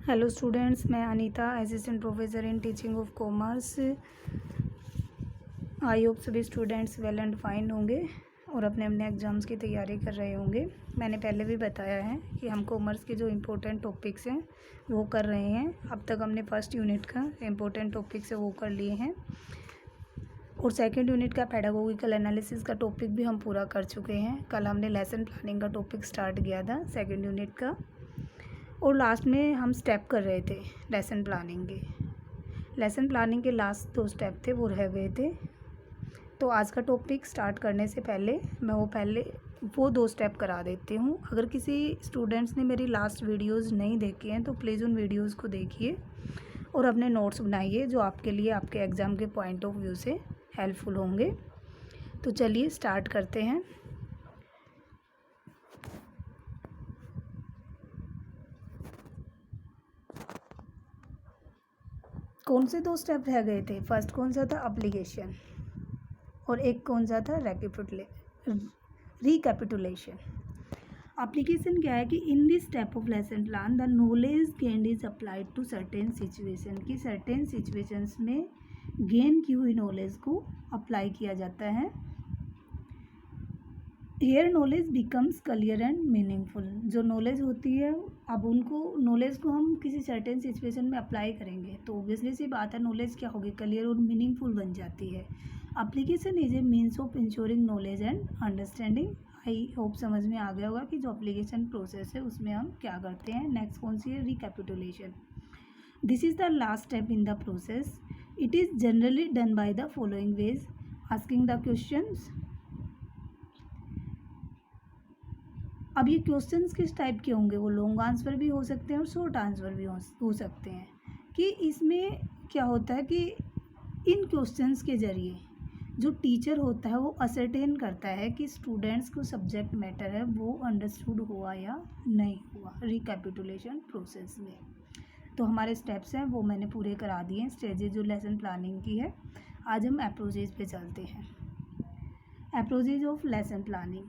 Hello students, मैं Anita, assistant professor in teaching of commerce. I hope सभी students well and fine होंगे और अपने अपने एग्ज़ाम्स की तैयारी कर रहे होंगे। मैंने पहले भी बताया है कि हम कॉमर्स के जो इम्पोर्टेंट टॉपिक्स हैं वो कर रहे हैं। अब तक हमने फर्स्ट यूनिट का इम्पोर्टेंट टॉपिक्स है वो कर लिए हैं और सेकंड यूनिट का पेडागोगिकल एनालिसिस का टॉपिक भी हम पूरा कर चुके हैं। कल हमने लेसन प्लानिंग का टॉपिक स्टार्ट किया था सेकंड यूनिट का, और लास्ट में हम स्टेप कर रहे थे लेसन प्लानिंग के। लेसन प्लानिंग के लास्ट 2 स्टेप थे वो रह गए थे। तो आज का टॉपिक स्टार्ट करने से पहले मैं वो 2 स्टेप करा देती हूँ। अगर किसी स्टूडेंट्स ने मेरी लास्ट वीडियोस नहीं देखी हैं तो प्लीज़ उन वीडियोस को देखिए और अपने नोट्स बनाइए जो आपके लिए आपके एग्ज़ाम के पॉइंट ऑफ व्यू से हेल्पफुल होंगे। तो चलिए स्टार्ट करते हैं। कौन से 2 स्टेप रह गए थे? फर्स्ट कौन सा था? एप्लीकेशन, और एक कौन सा था? रिकैपिटुलेशन। एप्लीकेशन क्या है कि in this step of lesson plan the knowledge gained is applied to certain situation, कि सर्टेन सिचुएशंस में गेन की हुई नॉलेज को अप्लाई किया जाता है। Here knowledge becomes clear and meaningful. जो नॉलेज होती है, अब उनको नॉलेज को हम किसी सर्टेन सिचुएशन में अप्लाई करेंगे तो ऑब्वियसली सी बात है नॉलेज क्या होगी, क्लियर और मीनिंगफुल बन जाती है। Application is a means of ensuring knowledge and understanding. I hope समझ में आ गया होगा कि जो एप्लीकेशन प्रोसेस है उसमें हम क्या करते हैं। नेक्स्ट कौन सी है? Recapitulation. This is the last step in the process. It is generally done by the following veg: asking the questions. अब ये क्वेश्चंस किस टाइप के होंगे? वो लॉन्ग आंसर भी हो सकते हैं और शॉर्ट आंसर भी हो सकते हैं। कि इसमें क्या होता है कि इन क्वेश्चंस के ज़रिए जो टीचर होता है वो असरटेन करता है कि स्टूडेंट्स को सब्जेक्ट मैटर है वो अंडरस्टूड हुआ या नहीं हुआ रिकैपिटुलेशन प्रोसेस में। तो हमारे स्टेप्स हैं वो मैंने पूरे करा दिए हैं, स्टेजेज जो लेसन प्लानिंग की है। आज हम अप्रोचेज पे चलते हैं। अप्रोचेज ऑफ लेसन प्लानिंग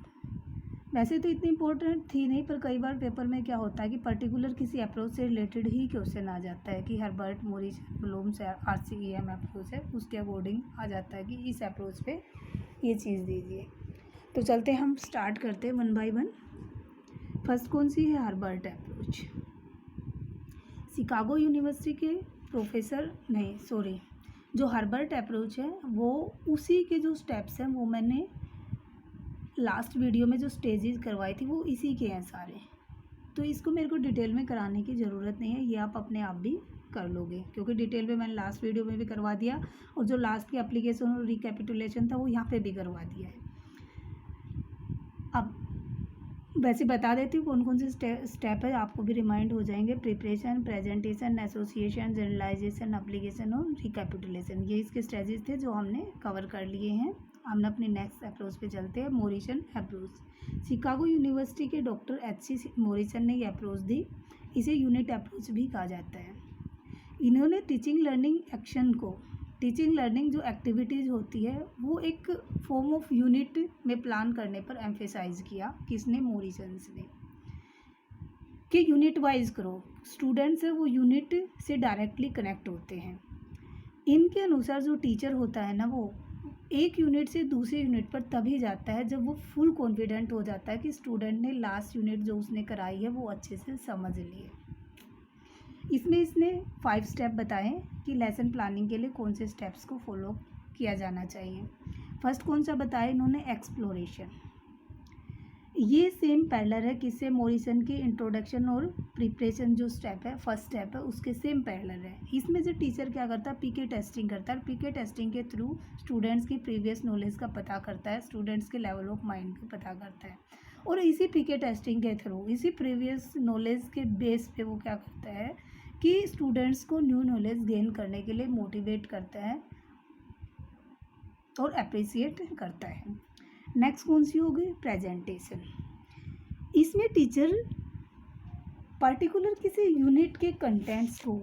वैसे तो इतनी इम्पोर्टेंट थी नहीं, पर कई बार पेपर में क्या होता है कि पर्टिकुलर किसी अप्रोच से रिलेटेड ही क्वेश्चन आ जाता है कि Herbert Morrison Bloom's RCEM approach है, उसके अकॉर्डिंग आ जाता है कि इस अप्रोच पे ये चीज़ दीजिए। तो चलते हम स्टार्ट करते हैं 1 बाय 1। फर्स्ट कौन सी है? Herbert approach. शिकागो यूनिवर्सिटी के जो हर्बर्ट अप्रोच है वो उसी के जो स्टेप्स हैं वो मैंने लास्ट वीडियो में जो स्टेजेस करवाई थी वो इसी के हैं सारे। तो इसको मेरे को डिटेल में कराने की ज़रूरत नहीं है, ये आप अपने आप भी कर लोगे क्योंकि डिटेल में मैंने लास्ट वीडियो में भी करवा दिया और जो लास्ट की एप्लीकेशन और रिकैपिटुलेशन था वो यहाँ पे भी करवा दिया है। अब वैसे बता देती हूँ कौन कौन से स्टेप है, आपको भी रिमाइंड हो जाएंगे। Preparation, presentation, association, generalisation, application और रिकैपिटुलेशन, ये इसके स्टेजेस थे जो हमने कवर कर लिए हैं। हम अपने नेक्स्ट अप्रोच पे चलते हैं, मॉरिसन अप्रोच। शिकागो यूनिवर्सिटी के डॉक्टर HC मॉरिसन ने ये अप्रोच दी। इसे यूनिट अप्रोच भी कहा जाता है। इन्होंने टीचिंग लर्निंग जो एक्टिविटीज़ होती है वो एक फॉर्म ऑफ यूनिट में प्लान करने पर एम्फेसाइज किया। किसने? मॉरिसन्स ने। कि यूनिट वाइज करो, स्टूडेंट्स है वो यूनिट से डायरेक्टली कनेक्ट होते हैं। इनके अनुसार जो टीचर होता है ना वो एक यूनिट से दूसरे यूनिट पर तभी जाता है जब वो फुल कॉन्फिडेंट हो जाता है कि स्टूडेंट ने लास्ट यूनिट जो उसने कराई है वो अच्छे से समझ ली है। इसमें इसने 5 स्टेप बताए कि लेसन प्लानिंग के लिए कौन से स्टेप्स को फॉलो किया जाना चाहिए। फर्स्ट कौन सा बताया इन्होंने? एक्सप्लोरेशन। ये सेम पैरेलल है किससे? मॉरिसन के इंट्रोडक्शन और प्रिपरेशन जो स्टेप है, फर्स्ट स्टेप है, उसके सेम पैरेलल है। इसमें जो टीचर क्या करता है? PK टेस्टिंग करता है। PK टेस्टिंग के थ्रू स्टूडेंट्स की प्रीवियस नॉलेज का पता करता है, स्टूडेंट्स के लेवल ऑफ माइंड का पता करता है और इसी PK टेस्टिंग के थ्रू, इसी प्रीवियस नॉलेज के बेस पे वो क्या करता है कि स्टूडेंट्स को न्यू नॉलेज गेन करने के लिए मोटिवेट करता है और अप्रिसिएट करता है। नेक्स्ट कौन सी होगी? प्रेजेंटेशन। इसमें टीचर पर्टिकुलर किसी यूनिट के कंटेंट्स को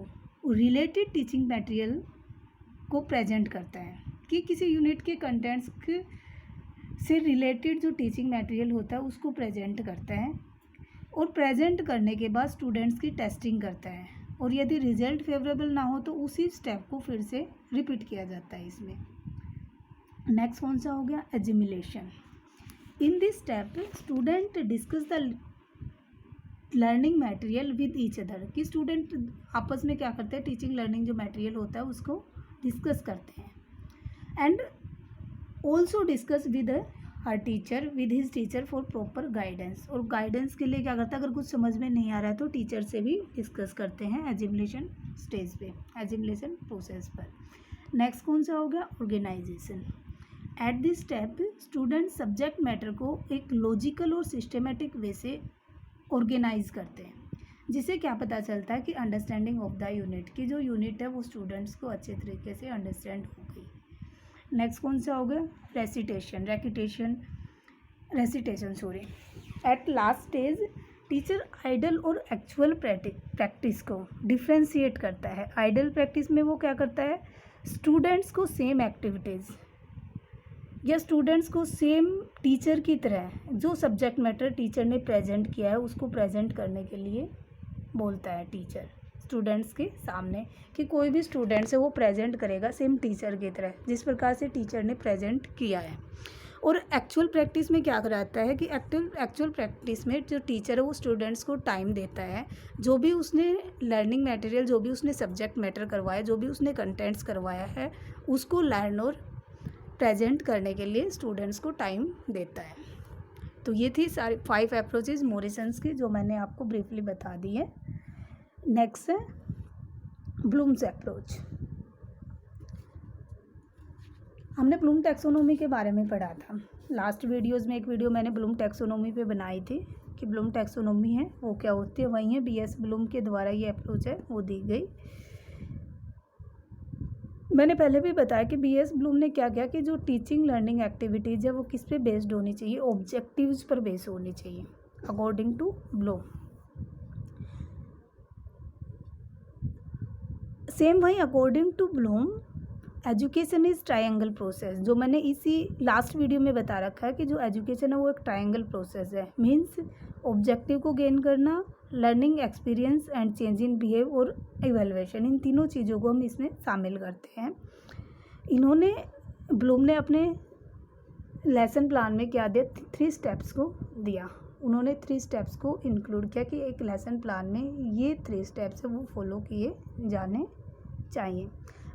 रिलेटेड टीचिंग मटेरियल को प्रेजेंट करता है कि किसी यूनिट के कंटेंट्स से रिलेटेड जो टीचिंग मटेरियल होता है उसको प्रेजेंट करता है और प्रेजेंट करने के बाद स्टूडेंट्स की टेस्टिंग करता है। और यदि रिजल्ट फेवरेबल ना हो तो उसी स्टेप को फिर से रिपीट किया जाता है इसमें। नेक्स्ट कौन सा हो गया, assimilation. In this step student discuss the learning material with each other, कि स्टूडेंट आपस में क्या करते हैं, टीचिंग लर्निंग जो मटेरियल होता है उसको डिस्कस करते हैं। And also discuss with her teacher, with his teacher for proper guidance, और गाइडेंस के लिए क्या करता है, अगर कुछ समझ में नहीं आ रहा है तो टीचर से भी डिस्कस करते हैं एजिमुलेशन स्टेज पे, एजिमुलेशन प्रोसेस पर। नेक्स्ट कौन सा हो गया, organisation. At this step student subject matter को एक लॉजिकल और सिस्टमेटिक वे से ऑर्गेनाइज करते हैं, जिससे क्या पता चलता है कि अंडरस्टैंडिंग ऑफ द यूनिट, की जो यूनिट है वो स्टूडेंट्स को अच्छे तरीके से अंडरस्टैंड हो गई। नेक्स्ट कौन सा हो गया, recitation sorry. At last stage teacher ideal और एक्चुअल प्रैक्टिस को डिफ्रेंशिएट करता है। आइडल प्रैक्टिस में वो क्या करता है, स्टूडेंट्स को सेम एक्टिविटीज़ या स्टूडेंट्स को सेम टीचर की तरह जो सब्जेक्ट मैटर टीचर ने प्रेजेंट किया है उसको प्रेजेंट करने के लिए बोलता है टीचर स्टूडेंट्स के सामने, कि कोई भी स्टूडेंट्स है वो प्रेजेंट करेगा सेम टीचर की तरह जिस प्रकार से टीचर ने प्रेजेंट किया है। और एक्चुअल प्रैक्टिस में क्या कराता है कि एक्चुअल प्रैक्टिस में जो टीचर है वो स्टूडेंट्स को टाइम देता है, जो भी उसने लर्निंग मटेरियल, जो भी उसने सब्जेक्ट मैटर करवाया, जो भी उसने कंटेंट्स करवाया है उसको लर्न और प्रेजेंट करने के लिए स्टूडेंट्स को टाइम देता है। तो ये थी सारी 5 अप्रोचेज मोरिसन्स की जो मैंने आपको ब्रीफली बता दी है। नेक्स्ट है ब्लूम्स अप्रोच। हमने ब्लूम टैक्सोनॉमी के बारे में पढ़ा था लास्ट वीडियोस में। एक वीडियो मैंने ब्लूम टैक्सोनॉमी पे बनाई थी कि ब्लूम टैक्सोनॉमी है वो क्या होती है, वही है बीएस ब्लूम के द्वारा ये अप्रोच है वो दी गई। मैंने पहले भी बताया कि बीएस ब्लूम ने क्या किया कि जो टीचिंग लर्निंग एक्टिविटीज़ है वो किस पे बेस्ड होनी चाहिए, ऑब्जेक्टिव्स पर बेस होनी चाहिए अकॉर्डिंग टू ब्लूम। सेम वही according to Bloom education is triangle process, जो मैंने इसी लास्ट वीडियो में बता रखा है कि जो एजुकेशन है वो एक ट्रायंगल प्रोसेस है। मीन्स ऑब्जेक्टिव को गेन करना, learning experience and change in behave और इवेलुएशन, इन तीनों चीज़ों को हम इसमें शामिल करते हैं। इन्होंने ब्लूम ने अपने लेसन प्लान में क्या दिया, 3 स्टेप्स को दिया। उन्होंने 3 स्टेप्स को इंक्लूड किया कि एक लेसन प्लान में ये 3 स्टेप्स है वो फॉलो किए जाने चाहिए।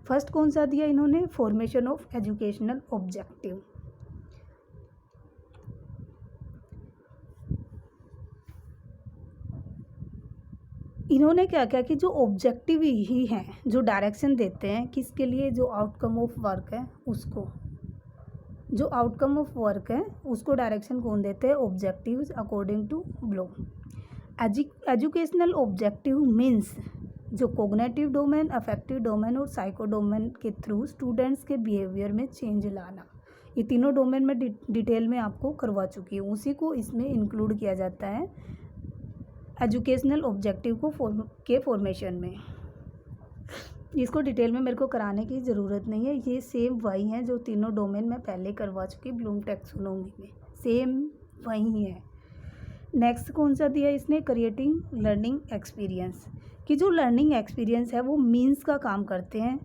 फर्स्ट कौन सा दिया इन्होंने, फॉर्मेशन ऑफ एजुकेशनल ऑब्जेक्टिव। इन्होंने क्या किया कि जो ऑब्जेक्टिव ही हैं जो डायरेक्शन देते हैं किसके लिए, जो आउटकम ऑफ वर्क है उसको, जो आउटकम ऑफ वर्क है उसको डायरेक्शन कौन देते हैं, objectives according to Bloom. Educational objective means जो कोग्निटिव डोमेन, अफेक्टिव डोमेन और साइको डोमेन के थ्रू स्टूडेंट्स के बिहेवियर में चेंज लाना। ये तीनों डोमेन में डिटेल में आपको करवा चुकी हूँ, उसी को इसमें इंक्लूड किया जाता है एजुकेशनल ऑब्जेक्टिव को के फॉर्मेशन में। इसको डिटेल में मेरे को कराने की ज़रूरत नहीं है, ये सेम वही है जो तीनों डोमेन में पहले करवा चुकी ब्लूम टैक्सोनॉमी में, सेम वही है। नेक्स्ट कौन सा दिया इसने, क्रिएटिंग लर्निंग एक्सपीरियंस, कि जो लर्निंग एक्सपीरियंस है वो मीन्स का काम करते हैं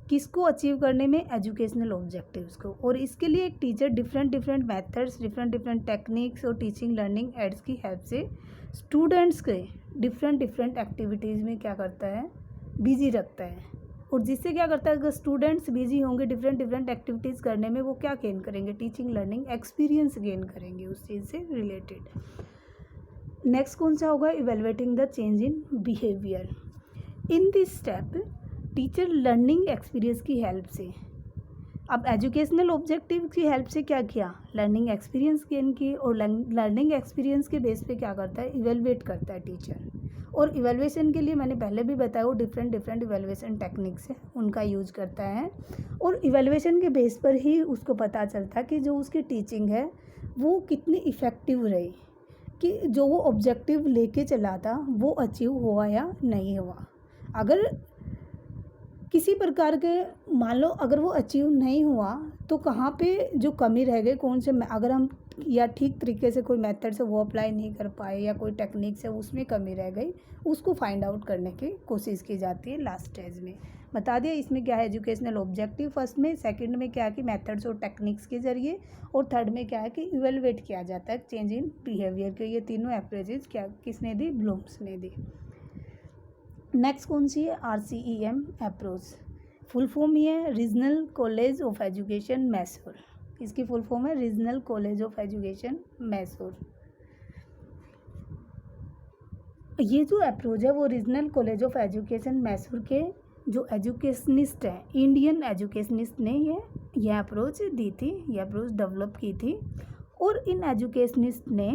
किसको अचीव करने में, एजुकेशनल ऑब्जेक्टिव्स को। और इसके लिए एक teacher different methods, different techniques और टीचिंग लर्निंग एड्स की हेल्प से स्टूडेंट्स के डिफरेंट एक्टिविटीज़ में क्या करता है, बिजी रखता है। और जिससे क्या करता है, अगर स्टूडेंट्स बिजी होंगे डिफरेंट एक्टिविटीज़ करने में, वो क्या गेन करेंगे, टीचिंग लर्निंग एक्सपीरियंस गेन करेंगे उस चीज़ से रिलेटेड। नेक्स्ट कौन सा होगा, evaluating the change in behaviour. In this step teacher learning experience की हेल्प से, अब एजुकेशनल ऑब्जेक्टिव की हेल्प से क्या किया, लर्निंग एक्सपीरियंस गेन की, और लर्निंग एक्सपीरियंस के बेस पे क्या करता है, इवेलुएट करता है टीचर। और इवेलुएशन के लिए मैंने पहले भी बताया वो डिफरेंट इवेलुएशन टेक्निक्स है उनका यूज करता है। और इवेलुएशन के बेस पर ही उसको पता चलता है कि जो उसकी टीचिंग है वो कितनी इफ़ेक्टिव रही, कि जो वो ऑब्जेक्टिव लेके चला था वो अचीव हुआ या नहीं हुआ। अगर किसी प्रकार के मान लो अगर वो अचीव नहीं हुआ तो कहाँ पे जो कमी रह गई, कौन से, अगर हम या ठीक तरीके से कोई मेथड से वो अप्लाई नहीं कर पाए या कोई टेक्निक से उसमें कमी रह गई, उसको फाइंड आउट करने की कोशिश की जाती है लास्ट स्टेज में। बता दिया इसमें क्या है एजुकेशनल ऑब्जेक्टिव फर्स्ट में, सेकंड में क्या है कि मेथड्स और टेक्निक्स के जरिए, और थर्ड में क्या है कि इवेलुएट किया जाता है चेंज इन बिहेवियर के। ये तीनों अप्रोचेज क्या किसने दी, ब्लूम्स ने दी। नेक्स्ट कौन सी है, RCEM अप्रोच। फुल फॉर्म ये है regional college of education Mysore. इसकी फुल फॉर्म है regional college of education Mysore. ये जो अप्रोच है वो regional college of education Mysore के जो एजुकेशनिस्ट हैं, इंडियन एजुकेशनिस्ट ने ये अप्रोच दी थी, ये अप्रोच डेवलप की थी। और इन एजुकेशनिस्ट ने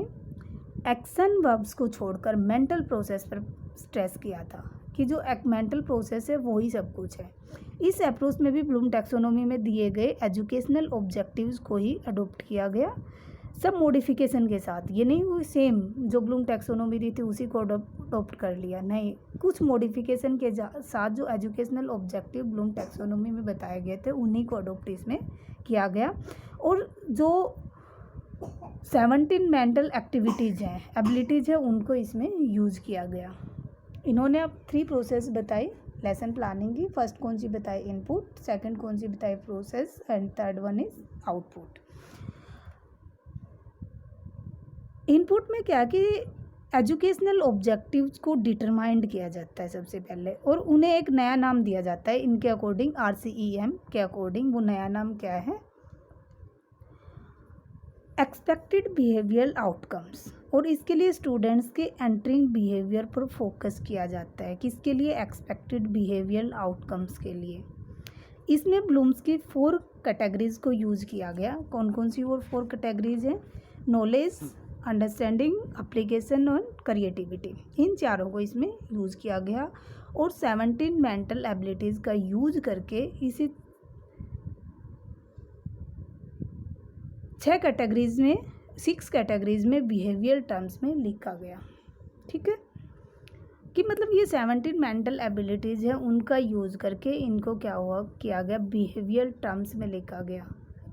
एक्शन वर्ब्स को छोड़कर मेंटल प्रोसेस पर स्ट्रेस किया था कि जो एक मेंटल प्रोसेस है वही सब कुछ है। इस अप्रोच में भी ब्लूम टैक्सोनॉमी में दिए गए एजुकेशनल ऑब्जेक्टिव्स को ही अडोप्ट किया गया, सब मॉडिफिकेशन के साथ। ये नहीं हुई सेम जो ब्लूम टैक्सोनॉमी दी थी उसी को अडोप्ट कर लिया, नहीं, कुछ मॉडिफिकेशन के साथ जो एजुकेशनल ऑब्जेक्टिव ब्लूम टैक्सोनॉमी में बताए गए थे उन्हीं को अडोप्ट इसमें किया गया। और जो 17 मेंटल एक्टिविटीज़ हैं, एबिलिटीज़ है, उनको इसमें यूज़ किया गया। इन्होंने अब 3 प्रोसेस बताई लेसन प्लानिंग की। फर्स्ट कौन सी बताई, इनपुट, सेकंड कौन सी बताई, process, and third one is output. Input में क्या कि एजुकेशनल ऑब्जेक्टिव्स को डिटरमाइंड किया जाता है सबसे पहले, और उन्हें एक नया नाम दिया जाता है इनके अकॉर्डिंग, RCEM के अकॉर्डिंग। वो नया नाम क्या है, एक्सपेक्टेड बिहेवियरल आउटकम्स। और इसके लिए स्टूडेंट्स के एंटरिंग बिहेवियर पर फोकस किया जाता है, किसके लिए, एक्सपेक्टेड बिहेवियरल आउटकम्स के लिए। इसमें ब्लूम्स की 4 कैटेगरीज को यूज़ किया गया। कौन कौन सी वो 4 कैटेगरीज हैं, नॉलेज, अंडरस्टैंडिंग, एप्लीकेशन और क्रिएटिविटी। इन चारों को इसमें यूज़ किया गया। और 17 मेंटल एबिलिटीज़ का यूज करके इसी 6 कैटेगरीज में 6 कैटेगरीज में बिहेवियर टर्म्स में लिखा गया। ठीक है, कि मतलब ये 17 मेंटल एबिलिटीज़ है उनका यूज़ करके इनको क्या हुआ किया गया, बिहेवियर टर्म्स में लिखा गया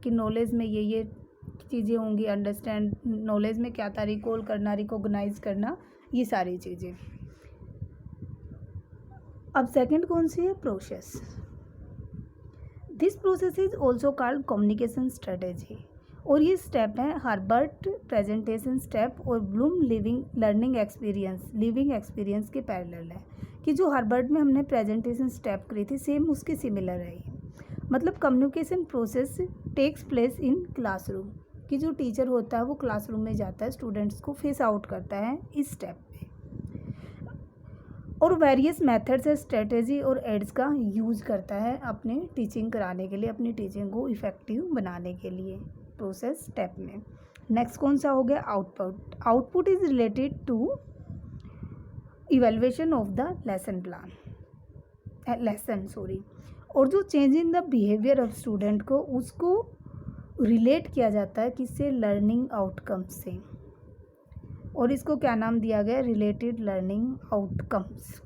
कि नॉलेज में ये चीज़ें होंगी, अंडरस्टैंड, नॉलेज में क्या था, रिकॉल करना, रिकॉग्नाइज करना, ये सारी चीज़ें। अब सेकंड कौन सी है, process. This process is also called communication strategy. और ये स्टेप है हार्बर्ट प्रेजेंटेशन स्टेप और ब्लूम लिविंग एक्सपीरियंस के पैरेलल है। कि जो हार्बर्ट में हमने प्रेजेंटेशन स्टेप करी थी सेम उसके सिमिलर है ये। मतलब communication process takes place in classroom, कि जो टीचर होता है वो क्लासरूम में जाता है, स्टूडेंट्स को फेस आउट करता है इस स्टेप पे, और वेरियस मेथड्स है, स्ट्रेटेजी और एड्स का यूज़ करता है अपने टीचिंग कराने के लिए, अपनी टीचिंग को इफ़ेक्टिव बनाने के लिए प्रोसेस स्टेप में। नेक्स्ट कौन सा हो गया, output. Output is related to evaluation of the lesson और जो change in the behaviour of student को उसको रिलेट किया जाता है किससे, लर्निंग आउटकम्स से। और इसको क्या नाम दिया गया, related learning outcomes.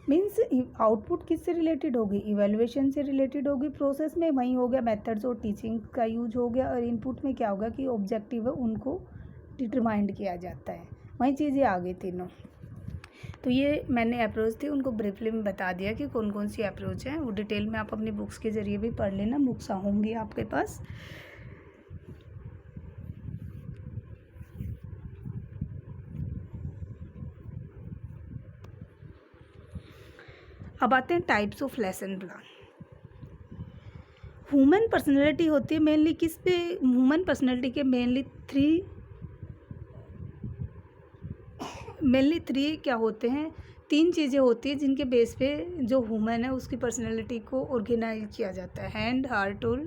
Means output किससे रिलेटेड होगी, इवेल्युएशन से रिलेटेड होगी। प्रोसेस में वहीं हो गया मेथड्स और टीचिंग का यूज हो गया, और इनपुट में क्या होगा कि ऑब्जेक्टिव है उनको डिटरमाइंड किया जाता है, वहीं चीज़ें आ गई तीनों। तो ये मैंने अप्रोच थी उनको ब्रीफली में बता दिया कि कौन कौन सी अप्रोच है। वो डिटेल में आप अपनी बुक्स के ज़रिए भी पढ़ लेना, बुक्स होंगी आपके पास। अब आते हैं types of lesson plan. Human personality होती है मेनली किस पे, ह्यूमन पर्सनैलिटी के मेनली थ्री क्या होते हैं, 3 चीज़ें होती हैं जिनके बेस पे जो ह्यूमन है उसकी पर्सनैलिटी को ऑर्गेनाइज किया जाता है, हैंड, हार्ट और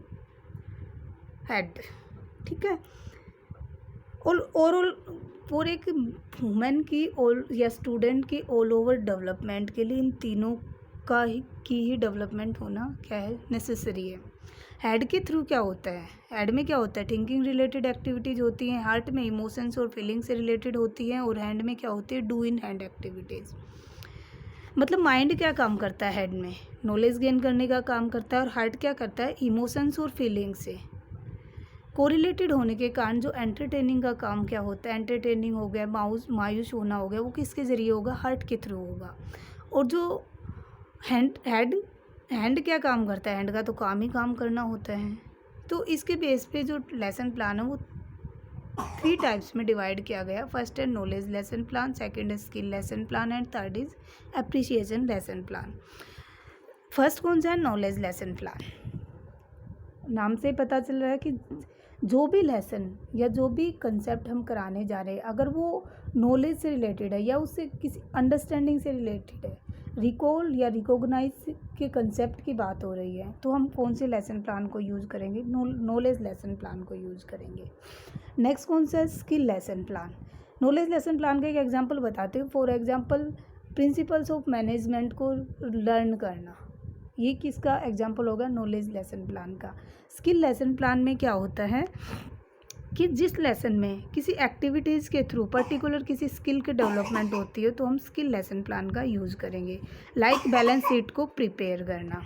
हेड। ठीक है, और ओवरऑल और एक ह्यूमन की या स्टूडेंट की ऑल ओवर डेवलपमेंट के लिए इन तीनों की ही डेवलपमेंट होना क्या है, नेसेसरी है। हेड के थ्रू क्या होता है, हेड में क्या होता है, थिंकिंग रिलेटेड एक्टिविटीज़ होती हैं, हार्ट में इमोशंस और फीलिंग्स से रिलेटेड होती हैं, और हैंड में क्या होती है, डू इन हैंड एक्टिविटीज़। मतलब माइंड क्या काम करता है, हेड में नॉलेज गेन करने का काम करता है, और हार्ट क्या करता है, इमोशंस और फीलिंग्स से कोरिलेटेड होने के कारण जो एंटरटेनिंग का काम क्या होता है, एंटरटेनिंग हो गया, मायूस होना हो गया, वो किसके ज़रिए होगा, हार्ट के थ्रू होगा। और जो हैंड क्या काम करता है, हैंड का तो काम ही काम करना होता है। तो इसके बेस पे जो लेसन प्लान है वो 3 टाइप्स में डिवाइड किया गया। फर्स्ट है नॉलेज लेसन प्लान, सेकंड है skill lesson plan and third is appreciation lesson plan. First कौन सा है, नॉलेज लेसन प्लान। नाम से पता चल रहा है कि जो भी लेसन या जो भी कंसेप्ट हम कराने जा रहे हैं, अगर वो नॉलेज से रिलेटेड है या उससे किसी अंडरस्टैंडिंग से रिलेटेड है, रिकॉल या रिकॉग्नाइज के कंसेप्ट की बात हो रही है, तो हम कौन से लेसन प्लान को यूज़ करेंगे, नॉलेज लेसन प्लान को यूज़ करेंगे। नेक्स्ट कौन सा है, skill lesson plan. Knowledge lesson plan का एक एग्जांपल बताते हैं। For example principles of management को लर्न करना, ये किसका एग्जांपल होगा, नॉलेज लेसन प्लान का। स्किल लेसन प्लान में क्या होता है कि जिस लेसन में किसी एक्टिविटीज़ के थ्रू पर्टिकुलर किसी स्किल की डेवलपमेंट होती है, तो हम स्किल लेसन प्लान का यूज़ करेंगे। लाइक बैलेंस शीट को प्रिपेयर करना।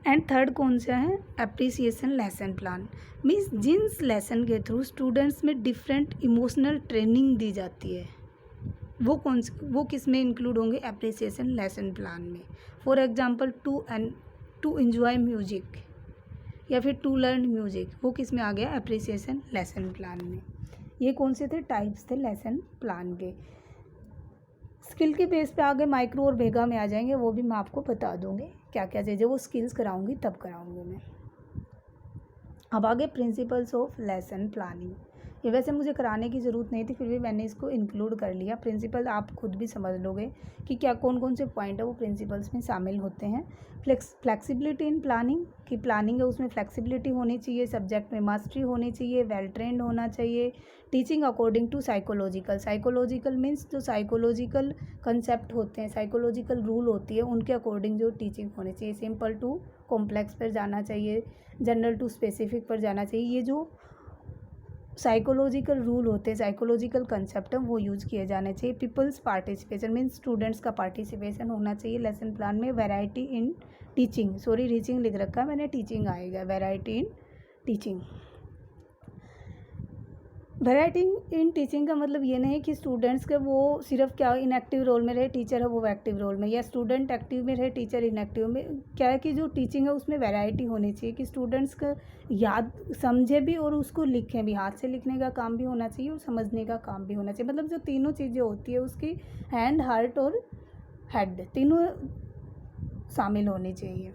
एंड थर्ड कौन सा है, एप्रिसिएशन लेसन प्लान। मीन्स जिन लेसन के थ्रू स्टूडेंट्स में डिफरेंट इमोशनल ट्रेनिंग दी जाती है, वो किस में इंक्लूड होंगे, एप्रिसिएशन लेसन प्लान में। For example to enjoy music या फिर टू लर्न म्यूजिक, वो किस में आ गया, एप्रिसिएशन लेसन प्लान में। ये कौन से थे, टाइप्स थे लेसन प्लान के। स्किल के बेस पे आगे माइक्रो और वेगा में आ जाएंगे, वो भी मैं आपको बता दूंगी क्या क्या चीज़ें, वो स्किल्स कराऊंगी तब कराऊंगी मैं। अब आगे प्रिंसिपल्स ऑफ लेसन प्लानिंग। ये वैसे मुझे कराने की ज़रूरत नहीं थी, फिर भी मैंने इसको इंक्लूड कर लिया। प्रिंसिपल आप खुद भी समझ लोगे कि क्या कौन कौन से पॉइंट है वो प्रिंसिपल्स में शामिल होते हैं। फ्लेक्सिबिलिटी इन प्लानिंग, कि प्लानिंग है उसमें फ्लेक्सिबिलिटी होनी चाहिए, सब्जेक्ट में मास्टरी होनी चाहिए, वेल ट्रेंड होना चाहिए। Teaching according to psychological means जो साइकोलॉजिकल कंसेप्ट होते हैं, साइकोलॉजिकल रूल होती है, उनके अकॉर्डिंग जो टीचिंग होनी चाहिए। सिंपल टू कॉम्प्लेक्स पर जाना चाहिए, जनरल टू स्पेसिफिक पर जाना चाहिए। ये जो साइकोलॉजिकल रूल होते हैं, साइकोलॉजिकल कंसेप्ट है, वो यूज़ किए जाने चाहिए। पीपल्स पार्टिसिपेशन मीन्स स्टूडेंट्स का पार्टिसिपेशन होना चाहिए लेसन प्लान में। Variety in teaching, sorry teaching लिख रखा है मैंने, टीचिंग आएगा, variety in teaching. Variety in teaching का मतलब ये नहीं कि स्टूडेंट्स के वो सिर्फ क्या इनएक्टिव रोल में रहे, टीचर है वो एक्टिव रोल में, या स्टूडेंट एक्टिव में रहे, टीचर इनएक्टिव में। क्या है कि जो टीचिंग है उसमें वैरायटी होनी चाहिए कि स्टूडेंट्स का याद समझे भी और उसको लिखें भी, हाथ से लिखने का काम भी होना चाहिए और समझने का काम भी होना चाहिए। मतलब जो तीनों चीज़ें होती है उसकी हैंड, हार्ट और हेड तीनों शामिल होनी चाहिए।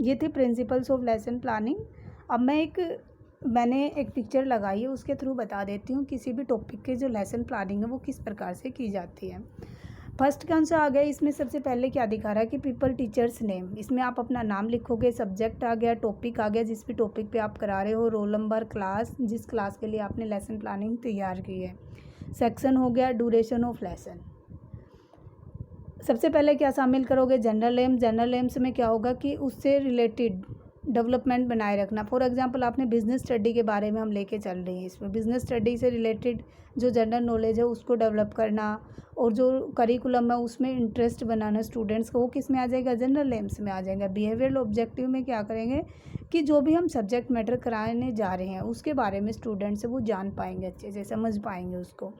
ये थे प्रिंसिपल्स ऑफ लेसन प्लानिंग। अब मैंने एक पिक्चर लगाई है, उसके थ्रू बता देती हूँ किसी भी टॉपिक के जो लेसन प्लानिंग है वो किस प्रकार से की जाती है। फर्स्ट कौन सा आ गया, इसमें सबसे पहले क्या दिखा रहा है कि पीपल टीचर्स नेम। इसमें आप अपना नाम लिखोगे, सब्जेक्ट आ गया, टॉपिक आ गया, जिस भी टॉपिक पे आप करा रहे हो, रोल नंबर, क्लास, जिस क्लास के लिए आपने लेसन प्लानिंग तैयार की है, सेक्शन हो गया, ड्यूरेशन ऑफ लेसन। सबसे पहले क्या शामिल करोगे, जनरल एम। जनरल एम्स में क्या होगा कि उससे रिलेटेड डेवलपमेंट बनाए रखना। फॉर एग्जांपल आपने बिजनेस स्टडी के बारे में हम लेके चल रहे हैं, इसमें बिजनेस स्टडी से रिलेटेड जो जनरल नॉलेज है उसको डेवलप करना, और जो करिकुलम है उसमें इंटरेस्ट बनाना स्टूडेंट्स को, वो किस में आ जाएगा, जनरल एम्स में आ जाएगा। बिहेवियरल ऑब्जेक्टिव में क्या करेंगे कि जो भी हम सब्जेक्ट मैटर कराने जा रहे हैं उसके बारे में स्टूडेंट से वो जान पाएंगे, अच्छे से समझ पाएंगे उसको।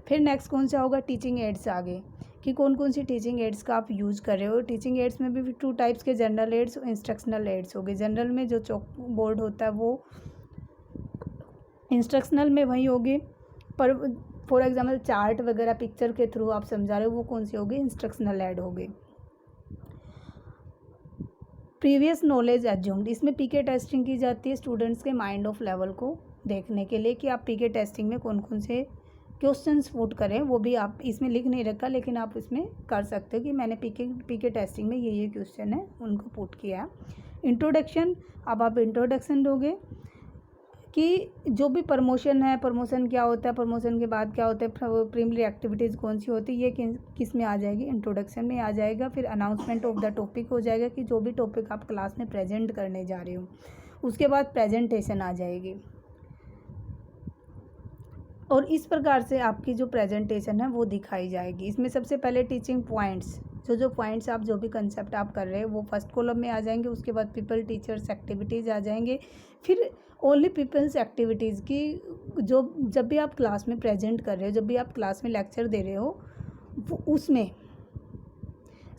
फिर नेक्स्ट कौन सा होगा, टीचिंग एड्स आगे, कि कौन कौन सी टीचिंग एड्स का आप यूज़ कर रहे हो। टीचिंग एड्स में भी 2 टाइप्स के, जनरल एड्स और इंस्ट्रक्शनल एड्स हो गए। जनरल में जो चौक बोर्ड होता है वो, इंस्ट्रक्शनल में वही होगी, पर फॉर एग्जांपल चार्ट वगैरह पिक्चर के थ्रू आप समझा रहे हो, वो कौन सी होगी, इंस्ट्रक्शनल एड होगी। प्रीवियस नॉलेज एज्यूम्ड, इसमें पीके टेस्टिंग की जाती है स्टूडेंट्स के माइंड ऑफ लेवल को देखने के लिए कि आप पीके टेस्टिंग में कौन कौन से क्वेश्चंस पुट करें। वो भी आप इसमें लिख नहीं रखा, लेकिन आप इसमें कर सकते हो कि मैंने पीके टेस्टिंग में ये क्वेश्चन है उनको पुट किया। इंट्रोडक्शन, अब आप इंट्रोडक्शन दोगे कि जो भी प्रमोशन है, प्रमोशन क्या होता है, प्रमोशन के बाद क्या होता है, प्रीलिमिनरी एक्टिविटीज़ कौन सी होती है, ये किस में आ जाएगी, इंट्रोडक्शन में आ जाएगा। फिर अनाउंसमेंट ऑफ द टॉपिक हो जाएगा कि जो भी टॉपिक आप क्लास में प्रेजेंट करने जा रहे हो, उसके बाद प्रेजेंटेशन आ जाएगी। और इस प्रकार से आपकी जो प्रेजेंटेशन है वो दिखाई जाएगी। इसमें सबसे पहले टीचिंग पॉइंट्स, जो जो पॉइंट्स आप जो भी कंसेप्ट आप कर रहे हैं वो फर्स्ट कॉलम में आ जाएंगे। उसके बाद पीपल टीचर्स एक्टिविटीज़ आ जाएंगे। फिर ओनली पीपल्स एक्टिविटीज़ की जो जब भी आप क्लास में प्रेजेंट कर रहे हो, जब भी आप क्लास में लेक्चर दे रहे हो, वो उसमें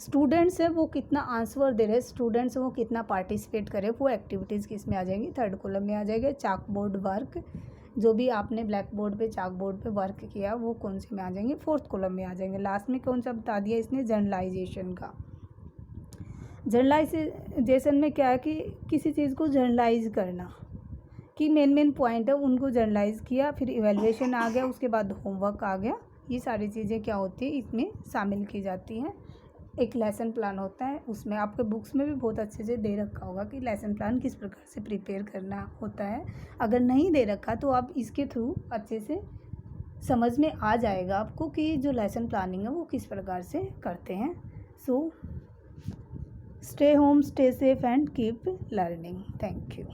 स्टूडेंट्स है वो कितना आंसर दे रहे हैं, स्टूडेंट्स वो कितना पार्टिसिपेट करे, वो एक्टिविटीज़ किस में आ जाएंगी, थर्ड कॉलम में आ जाएगा। चाक बोर्ड वर्क, जो भी आपने ब्लैक बोर्ड पे चाक बोर्ड पे वर्क किया वो कौन से में आ जाएंगे, फोर्थ कॉलम में आ जाएंगे। लास्ट में कौन सा बता दिया इसने, जर्नलाइजेशन का। जर्नलाइजेशन में क्या है कि किसी चीज़ को जर्नलाइज करना, कि मेन पॉइंट है उनको जर्नलाइज किया, फिर इवेल्युएशन आ गया, उसके बाद होमवर्क आ गया। ये सारी चीज़ें क्या होती है इसमें शामिल की जाती हैं। एक लेसन प्लान होता है, उसमें आपके बुक्स में भी बहुत अच्छे से दे रखा होगा कि लेसन प्लान किस प्रकार से प्रिपेयर करना होता है। अगर नहीं दे रखा तो आप इसके थ्रू अच्छे से समझ में आ जाएगा आपको कि जो लेसन प्लानिंग है वो किस प्रकार से करते हैं। So stay home, stay safe and keep learning. Thank you.